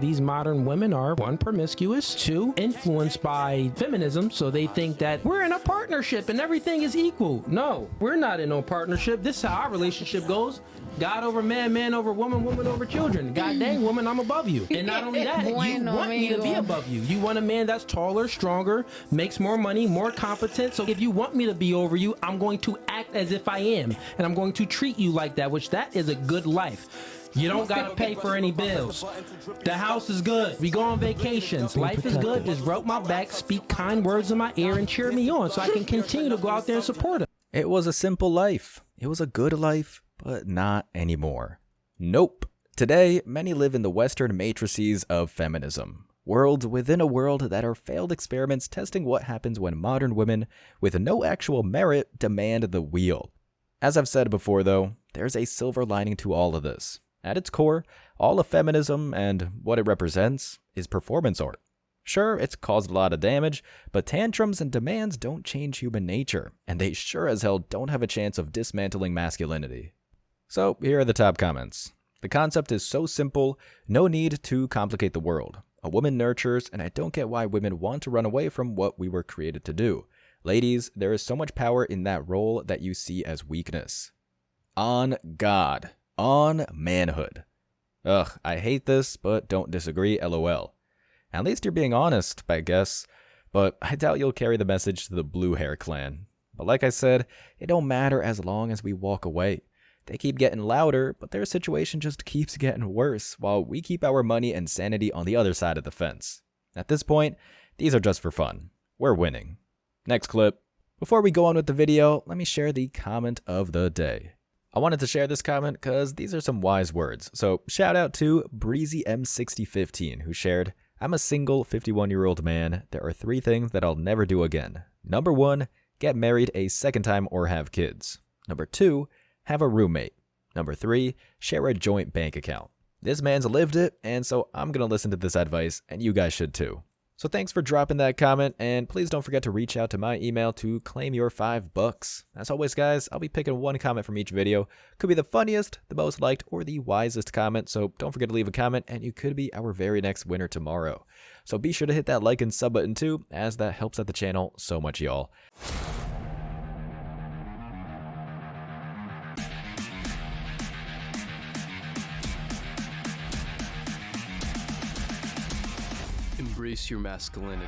These modern women are, one, promiscuous, two, influenced by feminism, so they think that we're in a partnership and everything is equal. No, we're not in no partnership. This is how our relationship goes. God over man, man over woman, woman over children. God dang, woman, I'm above you. And not only that, you want me to be above you. You want a man that's taller, stronger, makes more money, more competent. So if you want me to be over you, I'm going to act as if I am. And I'm going to treat you like that, which that is a good life. You don't gotta pay for any bills. The house is good. We go on vacations. Life is good. Just rub my back, speak kind words in my ear, and cheer me on so I can continue to go out there and support him. It was a simple life. It was a good life, but not anymore. Nope. Today, many live in the Western matrices of feminism. Worlds within a world that are failed experiments testing what happens when modern women, with no actual merit, demand the wheel. As I've said before though, there's a silver lining to all of this. At its core, all of feminism and what it represents is performance art. Sure, it's caused a lot of damage, but tantrums and demands don't change human nature, and they sure as hell don't have a chance of dismantling masculinity. So, here are the top comments. The concept is so simple, no need to complicate the world. A woman nurtures, and I don't get why women want to run away from what we were created to do. Ladies, there is so much power in that role that you see as weakness. On God. On manhood. Ugh, I hate this, but don't disagree, lol. At least you're being honest, I guess, but I doubt you'll carry the message to the blue hair clan. But like I said, it don't matter as long as we walk away. They keep getting louder, but their situation just keeps getting worse, while we keep our money and sanity on the other side of the fence. At this point, these are just for fun. We're winning. Next clip. Before we go on with the video, let me share the comment of the day. I wanted to share this comment because these are some wise words. So shout out to BreezyM6015 who shared, I'm a single 51-year-old man. There are 3 things that I'll never do again. Number 1, get married a second time or have kids. Number 2, have a roommate. Number 3, share a joint bank account. This man's lived it, and so I'm going to listen to this advice, and you guys should too. So thanks for dropping that comment, and please don't forget to reach out to my email to claim your $5. As always, guys, I'll be picking one comment from each video. Could be the funniest, the most liked, or the wisest comment, so don't forget to leave a comment, and you could be our very next winner tomorrow. So be sure to hit that like and sub button too, as that helps out the channel so much, y'all. Embrace your masculinity.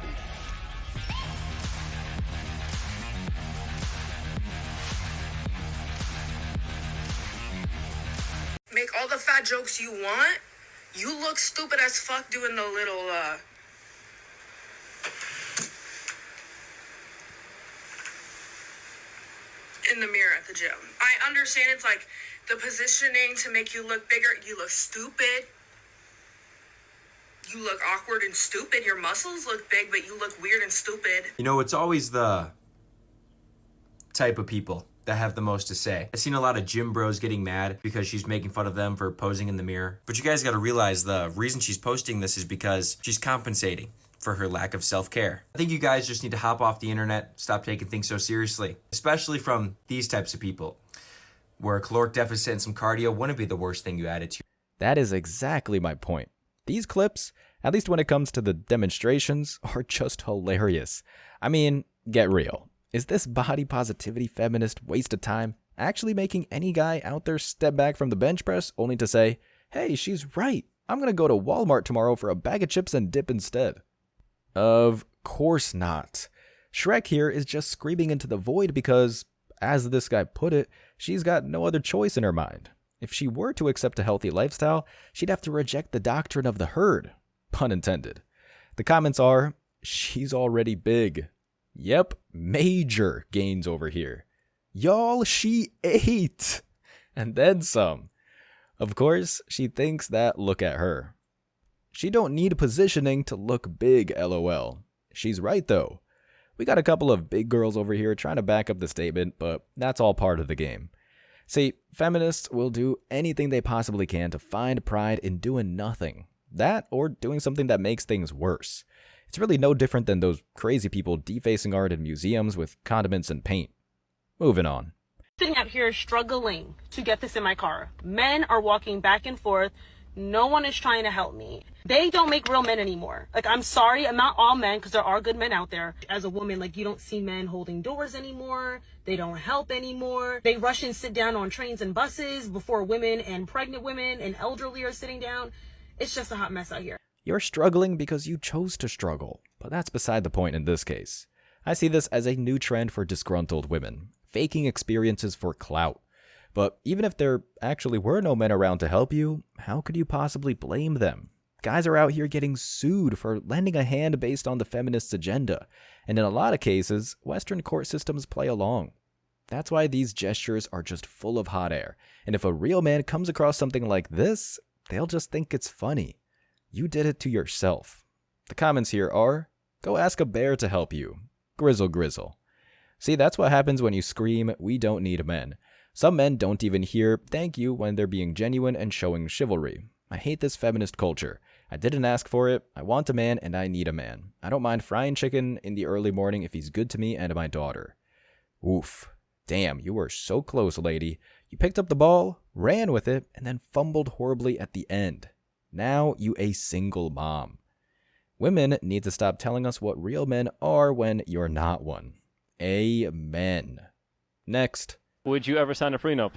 Make all the fat jokes you want. You look stupid as fuck doing the little, in the mirror at the gym. I understand it's like the positioning to make you look bigger. You look stupid. You look awkward and stupid. Your muscles look big, but you look weird and stupid. You know, it's always the type of people that have the most to say. I've seen a lot of gym bros getting mad because she's making fun of them for posing in the mirror. But you guys gotta realize the reason she's posting this is because she's compensating for her lack of self-care. I think you guys just need to hop off the internet, stop taking things so seriously, especially from these types of people, where a caloric deficit and some cardio wouldn't be the worst thing you added to. That is exactly my point. These clips, at least when it comes to the demonstrations, are just hilarious. I mean, get real. Is this body positivity feminist waste of time actually making any guy out there step back from the bench press only to say, hey, she's right, I'm gonna go to Walmart tomorrow for a bag of chips and dip instead? Of course not. Shrek here is just screaming into the void because, as this guy put it, she's got no other choice in her mind. If she were to accept a healthy lifestyle, she'd have to reject the doctrine of the herd. Pun intended. The comments are, she's already big. Yep, major gains over here. Y'all, she ate! And then some. Of course, she thinks that look at her. She don't need positioning to look big, lol. She's right though. We got a couple of big girls over here trying to back up the statement, but that's all part of the game. See, feminists will do anything they possibly can to find pride in doing nothing. That or doing something that makes things worse. It's really no different than those crazy people defacing art in museums with condiments and paint. Moving on. Sitting out here struggling to get this in my car. Men are walking back and forth No one is trying to help me. They don't make real men anymore. Like, I'm sorry, I'm not all men, because there are good men out there. As a woman, like, you don't see men holding doors anymore. They don't help anymore. They rush and sit down on trains and buses before women and pregnant women and elderly are sitting down. It's just a hot mess out here. You're struggling because you chose to struggle, but that's beside the point in this case. I see this as a new trend for disgruntled women, faking experiences for clout. But even if there actually were no men around to help you, how could you possibly blame them? Guys are out here getting sued for lending a hand based on the feminists' agenda, and in a lot of cases, Western court systems play along. That's why these gestures are just full of hot air, and if a real man comes across something like this, they'll just think it's funny. You did it to yourself. The comments here are, go ask a bear to help you. Grizzle grizzle. See, that's what happens when you scream, we don't need men. Some men don't even hear thank you when they're being genuine and showing chivalry. I hate this feminist culture. I didn't ask for it. I want a man and I need a man. I don't mind frying chicken in the early morning if he's good to me and my daughter. Oof. Damn, you were so close, lady. You picked up the ball, ran with it, and then fumbled horribly at the end. Now you a single mom. Women need to stop telling us what real men are when you're not one. Amen. Next. Would you ever sign a prenup?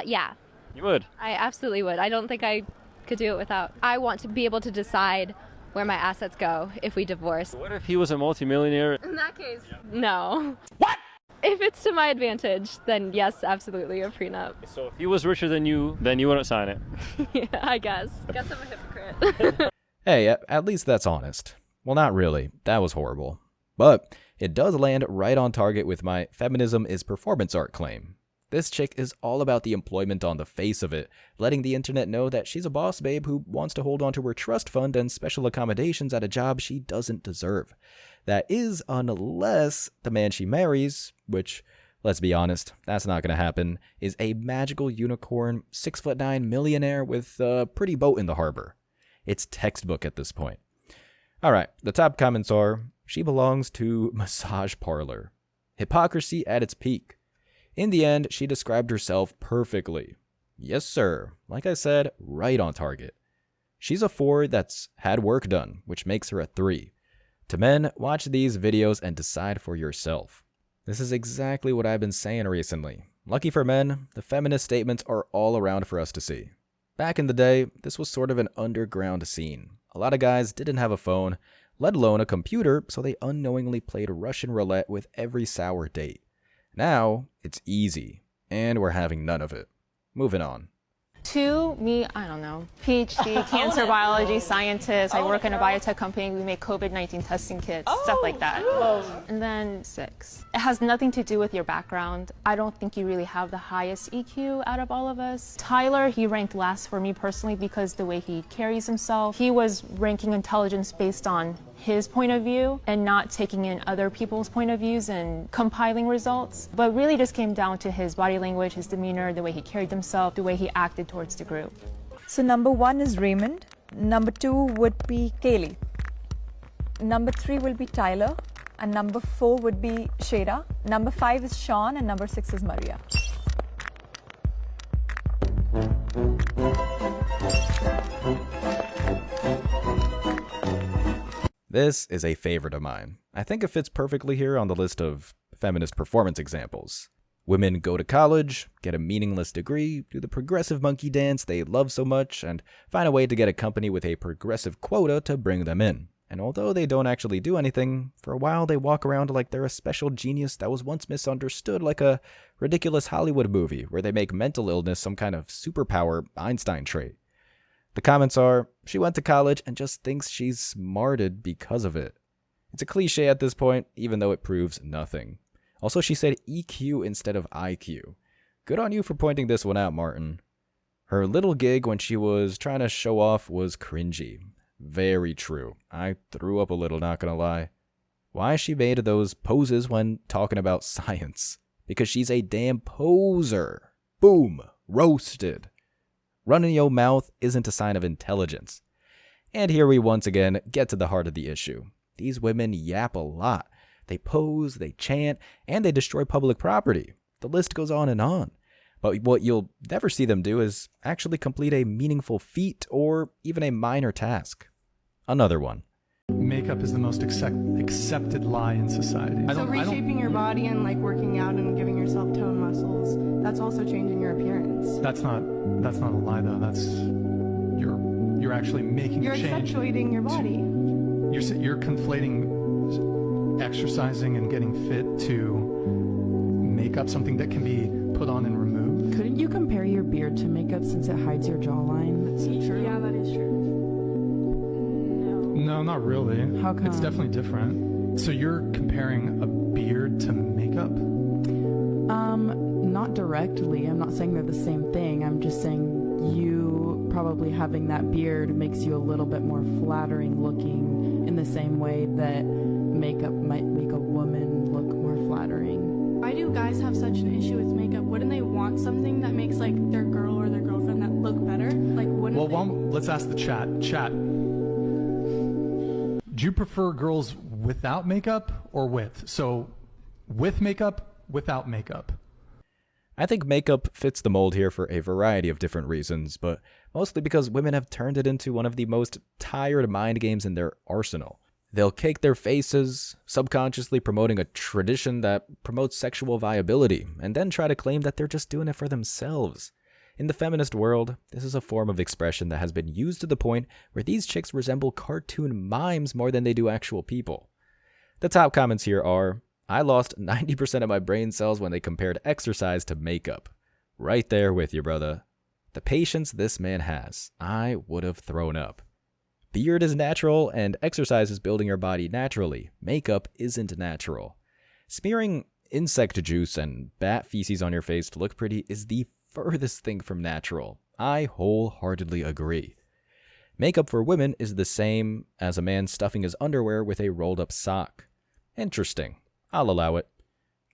Yeah. You would? I absolutely would. I don't think I could do it without. I want to be able to decide where my assets go if we divorce. What if he was a multimillionaire? In that case, no. What? If it's to my advantage, then yes, absolutely a prenup. So if he was richer than you, then you wouldn't sign it? Yeah, I guess. Guess I'm a hypocrite. Hey, at least that's honest. Well, not really. That was horrible. But it does land right on target with my feminism is performance art claim. This chick is all about the employment on the face of it, letting the internet know that she's a boss babe who wants to hold on to her trust fund and special accommodations at a job she doesn't deserve. That is unless the man she marries, which, let's be honest, that's not going to happen, is a magical unicorn, 6'9" millionaire with a pretty boat in the harbor. It's textbook at this point. Alright, the top comments are, she belongs to massage parlor. Hypocrisy at its peak. In the end, she described herself perfectly. Yes, sir. Like I said, right on target. She's a 4 that's had work done, which makes her a 3. To men, watch these videos and decide for yourself. This is exactly what I've been saying recently. Lucky for men, the feminist statements are all around for us to see. Back in the day, this was sort of an underground scene. A lot of guys didn't have a phone, let alone a computer, so they unknowingly played Russian roulette with every sour date. Now, it's easy, and we're having none of it. Moving on. To me, I don't know, PhD, cancer biology scientist. I work in a biotech company. We make COVID-19 testing kits, stuff like that. And then 6. It has nothing to do with your background. I don't think you really have the highest EQ out of all of us. Tyler, he ranked last for me personally because the way he carries himself. He was ranking intelligence based on his point of view and not taking in other people's point of views and compiling results, but really just came down to his body language, his demeanor, the way he carried himself, the way he acted towards the group. So number 1 is Raymond, number 2 would be Kaylee, number 3 will be Tyler, and number 4 would be Shada, number 5 is Sean, and number 6 is Maria. This is a favorite of mine. I think it fits perfectly here on the list of feminist performance examples. Women go to college, get a meaningless degree, do the progressive monkey dance they love so much, and find a way to get a company with a progressive quota to bring them in. And although they don't actually do anything, for a while they walk around like they're a special genius that was once misunderstood, like a ridiculous Hollywood movie where they make mental illness some kind of superpower Einstein trait. The comments are, she went to college and just thinks she's smarted because of it. It's a cliche at this point, even though it proves nothing. Also, she said EQ instead of IQ. Good on you for pointing this one out, Martin. Her little gig when she was trying to show off was cringy. Very true. I threw up a little, not gonna lie. Why she made those poses when talking about science? Because she's a damn poser. Boom. Roasted. Running your mouth isn't a sign of intelligence. And here we once again get to the heart of the issue. These women yap a lot. They pose, they chant, and they destroy public property. The list goes on and on. But what you'll never see them do is actually complete a meaningful feat or even a minor task. Another one. Makeup is the most accepted lie in society. So reshaping your body and like working out and giving yourself tone muscles, that's also changing your appearance. That's not a lie though. That's you're actually making a change. You're accentuating your body. You're conflating exercising and getting fit to makeup, something that can be put on and removed. Couldn't you compare your beard to makeup since it hides your jawline? That's true. Yeah, that is true. No, not really. How come? It's definitely different. So you're comparing a beard to makeup? Not directly. I'm not saying they're the same thing. I'm just saying you probably having that beard makes you a little bit more flattering looking in the same way that makeup might make a woman look more flattering. Why do guys have such an issue with makeup? Wouldn't they want something that makes like their girl or their girlfriend that look better? Like wouldn't Well, let's ask the chat. Chat. Do you prefer girls without makeup or with? So with makeup, without makeup? I think makeup fits the mold here for a variety of different reasons, but mostly because women have turned it into one of the most tired mind games in their arsenal. They'll cake their faces, subconsciously promoting a tradition that promotes sexual viability, and then try to claim that they're just doing it for themselves. In the feminist world, this is a form of expression that has been used to the point where these chicks resemble cartoon mimes more than they do actual people. The top comments here are, I lost 90% of my brain cells when they compared exercise to makeup. Right there with you, brother. The patience this man has, I would have thrown up. Beard is natural, and exercise is building your body naturally. Makeup isn't natural. Smearing insect juice and bat feces on your face to look pretty is the furthest thing from natural. I wholeheartedly agree. Makeup for women is the same as a man stuffing his underwear with a rolled-up sock. Interesting. I'll allow it.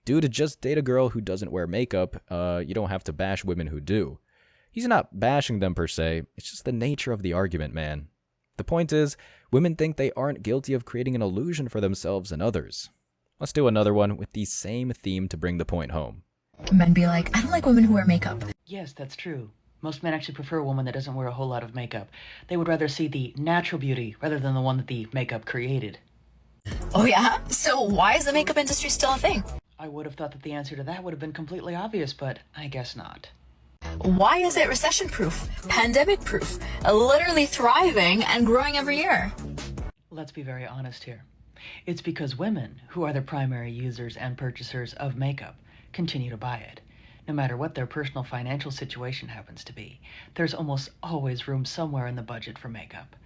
Dude, just date a girl who doesn't wear makeup. You don't have to bash women who do. He's not bashing them per se. It's just the nature of the argument, man. The point is, women think they aren't guilty of creating an illusion for themselves and others. Let's do another one with the same theme to bring the point home. Men be like, I don't like women who wear makeup. Yes, that's true. Most men actually prefer a woman that doesn't wear a whole lot of makeup. They would rather see the natural beauty rather than the one that the makeup created. Oh yeah? So why is the makeup industry still a thing? I would have thought that the answer to that would have been completely obvious, but I guess not. Why is it recession-proof, pandemic-proof, literally thriving and growing every year? Let's be very honest here. It's because women, who are the primary users and purchasers of makeup, continue to buy it. No matter what their personal financial situation happens to be, there's almost always room somewhere in the budget for makeup.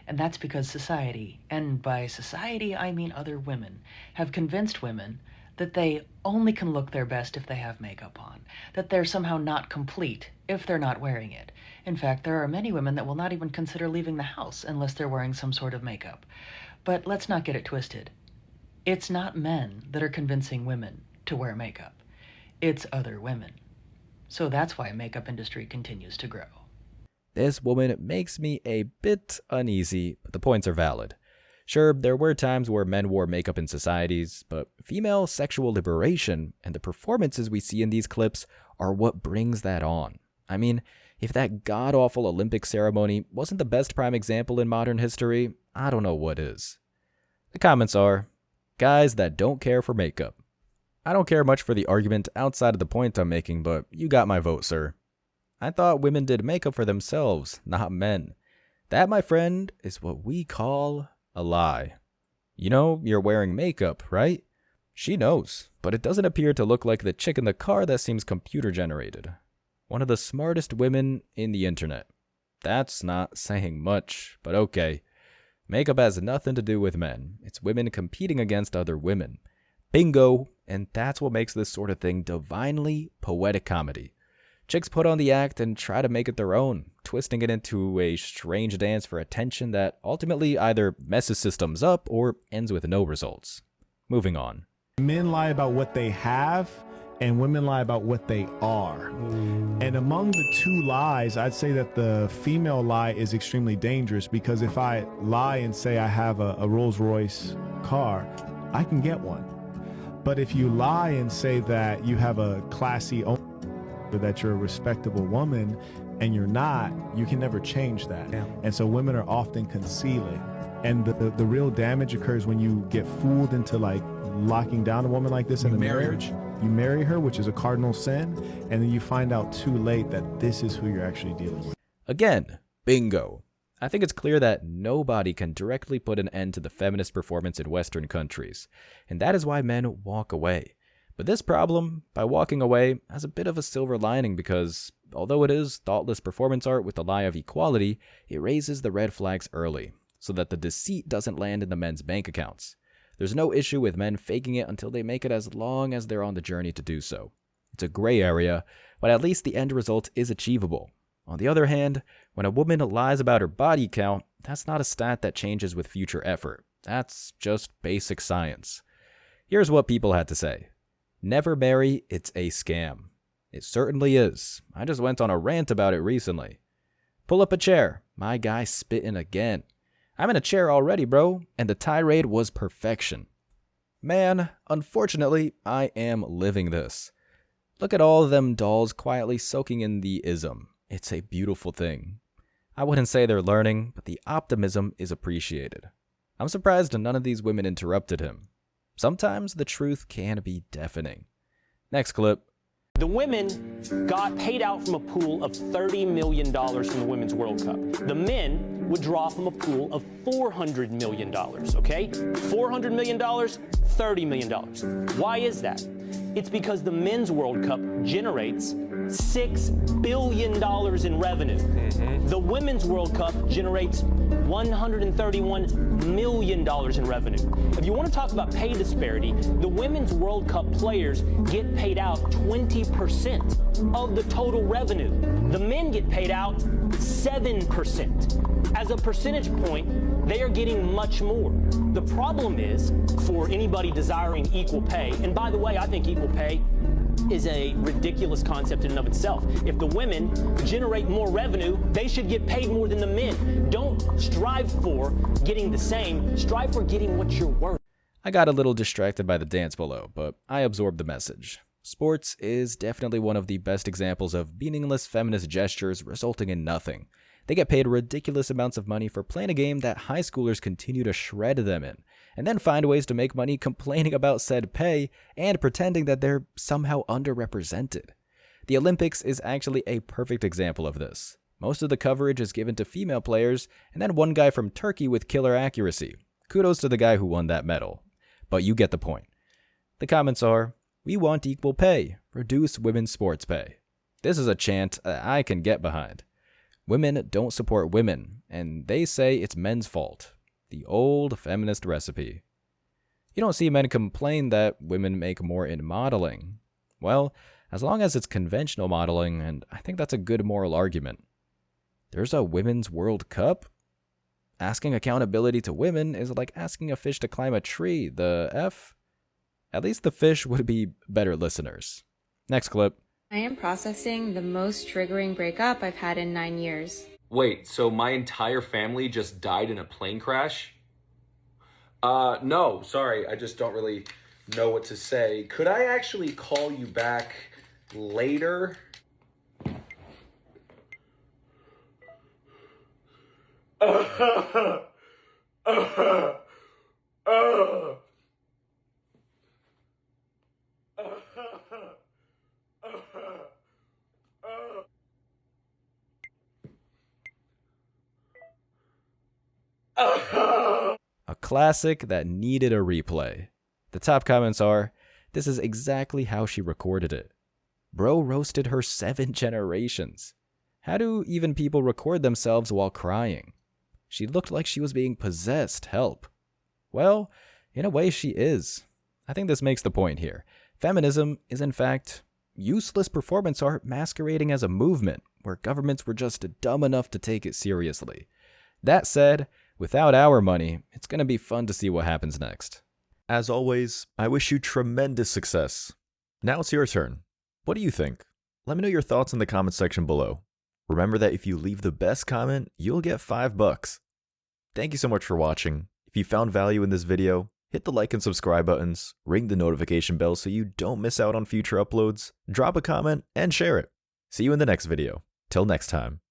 And that's because society, and by society I mean other women, have convinced women that they only can look their best if they have makeup on, that they're somehow not complete if they're not wearing it. In fact, there are many women that will not even consider leaving the house unless they're wearing some sort of makeup. But let's not get it twisted. It's not men that are convincing women to wear makeup. It's other women. So that's why the makeup industry continues to grow. This woman makes me a bit uneasy, but the points are valid. Sure, there were times where men wore makeup in societies, but female sexual liberation and the performances we see in these clips are what brings that on. I mean, if that god-awful Olympic ceremony wasn't the best prime example in modern history, I don't know what is. The comments are, guys that don't care for makeup. I don't care much for the argument outside of the point I'm making, but you got my vote, sir. I thought women did makeup for themselves, not men. That, my friend, is what we call a lie. You know, you're wearing makeup, right? She knows, but it doesn't appear to look like the chick in the car that seems computer-generated. One of the smartest women in the internet. That's not saying much, but okay. Makeup has nothing to do with men. It's women competing against other women. Bingo, and that's what makes this sort of thing divinely poetic comedy. Chicks put on the act and try to make it their own, twisting it into a strange dance for attention that ultimately either messes systems up or ends with no results. Moving on. Men lie about what they have, and women lie about what they are. And among the two lies, I'd say that the female lie is extremely dangerous, because if I lie and say I have a Rolls-Royce car, I can get one. But if you lie and say that you have a classy that you're a respectable woman and you're not, you can never change that. Yeah. And so women are often concealing. And the real damage occurs when you get fooled into like locking down a woman like this in a marriage. You marry her, which is a cardinal sin, and then you find out too late that this is who you're actually dealing with. Again, bingo. I think it's clear that nobody can directly put an end to the feminist performance in Western countries, and that is why men walk away. But this problem, by walking away, has a bit of a silver lining because, although it is thoughtless performance art with the lie of equality, it raises the red flags early, so that the deceit doesn't land in the men's bank accounts. There's no issue with men faking it until they make it as long as they're on the journey to do so. It's a gray area, but at least the end result is achievable. On the other hand, when a woman lies about her body count, that's not a stat that changes with future effort. That's just basic science. Here's what people had to say. Never marry, it's a scam. It certainly is. I just went on a rant about it recently. Pull up a chair. My guy spitting again. I'm in a chair already, bro, and the tirade was perfection. Man, unfortunately, I am living this. Look at all of them dolls quietly soaking in the ism. It's a beautiful thing. I wouldn't say they're learning, but the optimism is appreciated. I'm surprised none of these women interrupted him. Sometimes the truth can be deafening. Next clip. The women got paid out from a pool of $30 million from the Women's World Cup. The men would draw from a pool of $400 million, okay? $400 million, $30 million. Why is that? It's because the Men's World Cup generates $6 billion in revenue. The Women's World Cup generates $131 million in revenue. If you want to talk about pay disparity, the Women's World Cup players get paid out 20% of the total revenue. The men get paid out 7%. As a percentage point, they are getting much more. The problem is, for anybody desiring equal pay, and by the way, I think equal pay is a ridiculous concept in and of itself. If the women generate more revenue, they should get paid more than the men. Don't strive for getting the same, strive for getting what you're worth. I got a little distracted by the dance below, but I absorbed the message. Sports is definitely one of the best examples of meaningless feminist gestures resulting in nothing. They get paid ridiculous amounts of money for playing a game that high schoolers continue to shred them in, and then find ways to make money complaining about said pay and pretending that they're somehow underrepresented. The Olympics is actually a perfect example of this. Most of the coverage is given to female players, and then one guy from Turkey with killer accuracy. Kudos to the guy who won that medal. But you get the point. The comments are, we want equal pay, reduce women's sports pay. This is a chant I can get behind. Women don't support women, and they say it's men's fault. The old feminist recipe. You don't see men complain that women make more in modeling. Well, as long as it's conventional modeling, and I think that's a good moral argument. There's a Women's World Cup? Asking accountability to women is like asking a fish to climb a tree. The F? At least the fish would be better listeners. Next clip. I am processing the most triggering breakup I've had in 9 years. Wait, so my entire family just died in a plane crash? No, sorry, I just don't really know what to say. Could I actually call you back later? A classic that needed a replay. The top comments are, this is exactly how she recorded it. Bro roasted her 7 generations. How do even people record themselves while crying? She looked like she was being possessed, help. Well, in a way she is. I think this makes the point here. Feminism is in fact useless performance art masquerading as a movement where governments were just dumb enough to take it seriously. That said, without our money, it's going to be fun to see what happens next. As always, I wish you tremendous success. Now it's your turn. What do you think? Let me know your thoughts in the comment section below. Remember that if you leave the best comment, you'll get $5. Thank you so much for watching. If you found value in this video, hit the like and subscribe buttons, ring the notification bell so you don't miss out on future uploads, drop a comment, and share it. See you in the next video. Till next time.